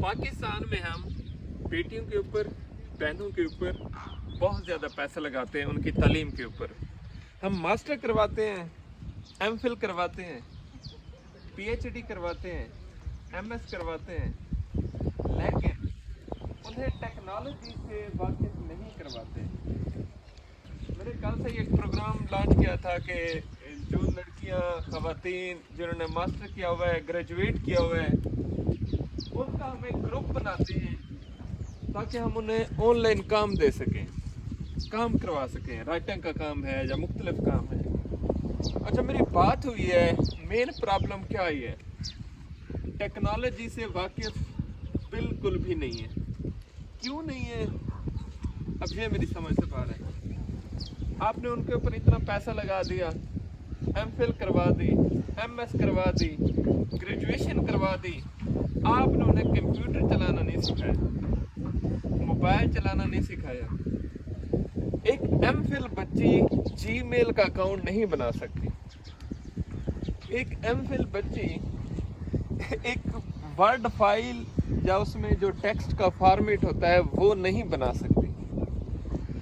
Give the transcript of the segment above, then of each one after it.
पाकिस्तान में हम बेटियों के ऊपर, बहनों के ऊपर बहुत ज़्यादा पैसा लगाते हैं उनकी तालीम के ऊपर। हम मास्टर करवाते हैं, एमफिल करवाते हैं, पीएचडी करवाते हैं, एमएस करवाते हैं, लेकिन उन्हें टेक्नोलॉजी से वाकिफ नहीं करवाते। मैंने कल से एक प्रोग्राम लॉन्च किया था कि जो लड़कियां, ख़वातीन जिन्होंने मास्टर किया हुआ है, ग्रेजुएट किया हुआ है, उनका हम एक ग्रुप बनाते हैं ताकि हम उन्हें ऑनलाइन काम दे सकें, काम करवा सकें। राइटिंग का काम है या मुख्तलिफ काम है। अच्छा, मेरी बात हुई है, मेन प्रॉब्लम क्या आई है, टेक्नोलॉजी से वाकिफ बिल्कुल भी नहीं है। क्यों नहीं है, अब ये मेरी समझ से बाहर है। आपने उनके ऊपर इतना पैसा लगा दिया, एमफिल करवा दी, एमएस करवा दी, ग्रेजुएशन करवा दी, आपने उन्हें कंप्यूटर चलाना नहीं सिखाया, मोबाइल चलाना नहीं सिखाया। एक एमफिल बच्ची जीमेल का अकाउंट नहीं बना सकती। एक एमफिल बच्ची एक वर्ड फाइल या उसमें जो टेक्स्ट का फॉर्मेट होता है वो नहीं बना सकती।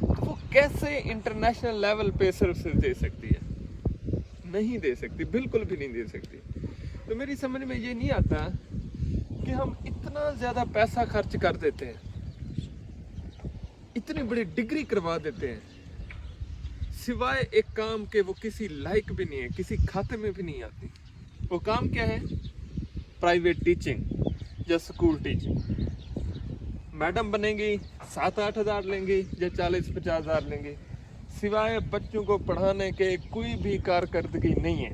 तो वो कैसे इंटरनेशनल लेवल पे सर्विसेज दे सकती है? नहीं दे सकती, बिल्कुल भी नहीं दे सकती। तो मेरी समझ में ये नहीं आता कि हम इतना ज़्यादा पैसा खर्च कर देते हैं, इतनी बड़ी डिग्री करवा देते हैं, सिवाय एक काम के वो किसी लायक भी नहीं है, किसी खाते में भी नहीं आती। वो काम क्या है? प्राइवेट टीचिंग या स्कूल टीचिंग। मैडम बनेंगी, 7-8 हज़ार लेंगी या 40-50 हज़ार लेंगी, सिवाय बच्चों को पढ़ाने के कोई भी कारकर्दगी नहीं है।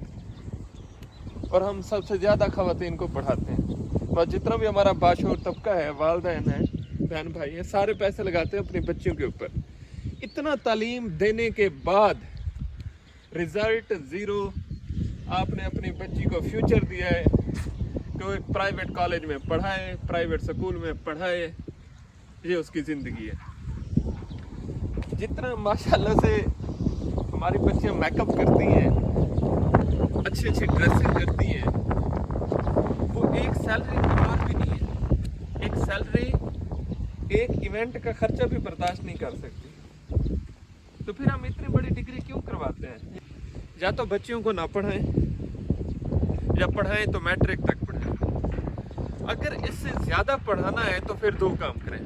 और हम सबसे ज़्यादा ख़वातीन को पढ़ाते हैं। और जितना भी हमारा बाशऊर तबका है, वालिदैन हैं, बहन भाई हैं, सारे पैसे लगाते हैं अपनी बच्चियों के ऊपर। इतना तालीम देने के बाद रिज़ल्ट ज़ीरो। आपने अपनी बच्ची को फ्यूचर दिया है कि वो प्राइवेट कॉलेज में पढ़ाए, प्राइवेट स्कूल में पढ़ाए, ये उसकी ज़िंदगी है। जितना माशाल्लाह से हमारी बच्चियाँ मेकअप करती हैं, अच्छी अच्छी ड्रेसिंग करती हैं, वो एक सैलरी बर्बाद भी नहीं है। एक सैलरी एक इवेंट का खर्चा भी बर्दाश्त नहीं कर सकती। तो फिर हम इतनी बड़ी डिग्री क्यों करवाते हैं? या तो बच्चियों को ना पढ़ाएं, या पढ़ाएं तो मैट्रिक तक पढ़ाएं। अगर इससे ज़्यादा पढ़ाना है तो फिर दो काम करें।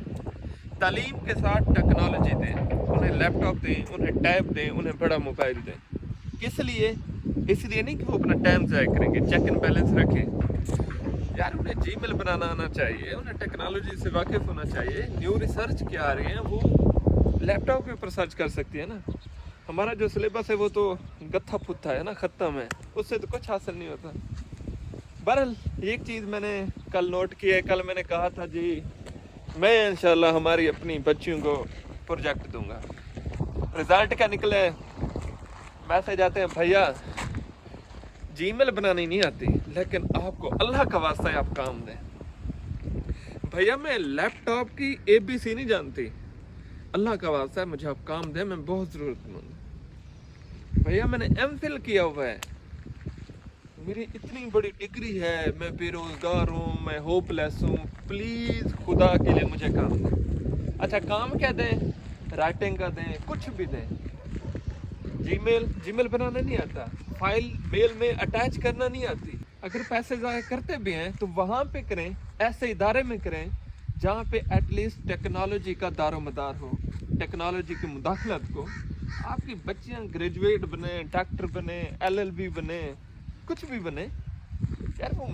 तालीम के साथ टेक्नोलॉजी दें, उन्हें लैपटॉप दें, उन्हें टैब दें, उन्हें बड़ा मोबाइल दें। किस लिए? इसलिए नहीं कि वो अपना टाइम ज़ाया करेंगे, चेक एंड बैलेंस रखें। यार, उन्हें जीमेल बनाना आना चाहिए, उन्हें टेक्नोलॉजी से वाकिफ़ होना चाहिए। न्यू रिसर्च क्या आ रही है वो लैपटॉप के ऊपर सर्च कर सकती है ना। हमारा जो सिलेबस है वो तो गत्था पुत्था है ना, ख़त्म है, उससे तो कुछ हासिल नहीं होता। बहरहाल एक चीज़ मैंने कल नोट की है। कल मैंने कहा था जी मैं इंशाल्लाह हमारी अपनी बच्चियों को प्रोजेक्ट दूंगा। रिज़ल्ट क्या निकले, मैसेज आते हैं, भैया जीमेल बनानी नहीं आती, लेकिन आपको अल्लाह का वास्ता है आप काम दें। भैया मैं लैपटॉप की ABC नहीं जानती, अल्लाह का वास्ता है मुझे आप काम दें, मैं बहुत ज़रूरतमंद। भैया मैंने एमफिल किया हुआ है, मेरी इतनी बड़ी डिग्री है, मैं बेरोज़गार हूँ, मैं होपलेस हूँ, प्लीज़ खुदा के लिए मुझे काम दें। अच्छा, काम क्या दें? राइटिंग का दें, कुछ भी दें। जीमेल बनाना नहीं आता, फाइल मेल में अटैच करना नहीं आती। अगर पैसे ज़ाया करते भी हैं तो वहाँ पे करें, ऐसे इदारे में करें जहाँ पे एटलीस्ट टेक्नोलॉजी का दारोमदार हो, टेक्नोलॉजी की मुदाखलत को। आपकी बच्चियाँ ग्रेजुएट बने, डॉक्टर बने, LLB बने, कुछ भी बने। यार वो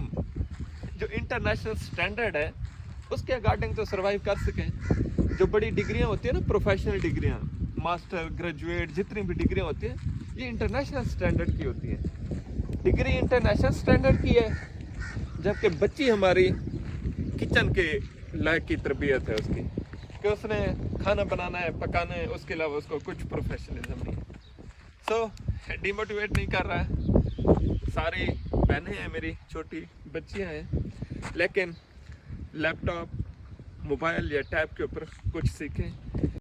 जो इंटरनेशनल स्टैंडर्ड है उसके अकॉर्डिंग तो सर्वाइव कर सकें। जो बड़ी डिग्रियाँ होती हैं ना, प्रोफेशनल डिग्रियाँ, मास्टर, ग्रेजुएट, जितनी भी डिग्रियाँ होती हैं, ये इंटरनेशनल स्टैंडर्ड की होती हैं। डिग्री इंटरनेशनल स्टैंडर्ड की है, जबकि बच्ची हमारी किचन के लायक की तरबियत है उसकी, कि उसने खाना बनाना है, पकाना है, उसके अलावा उसको कुछ प्रोफेशनलिज्म नहीं है। सो डिमोटिवेट नहीं कर रहा है। सारी बहनें हैं मेरी, छोटी बच्चियां हैं, लेकिन लैपटॉप, मोबाइल या टैब के ऊपर कुछ सीखें।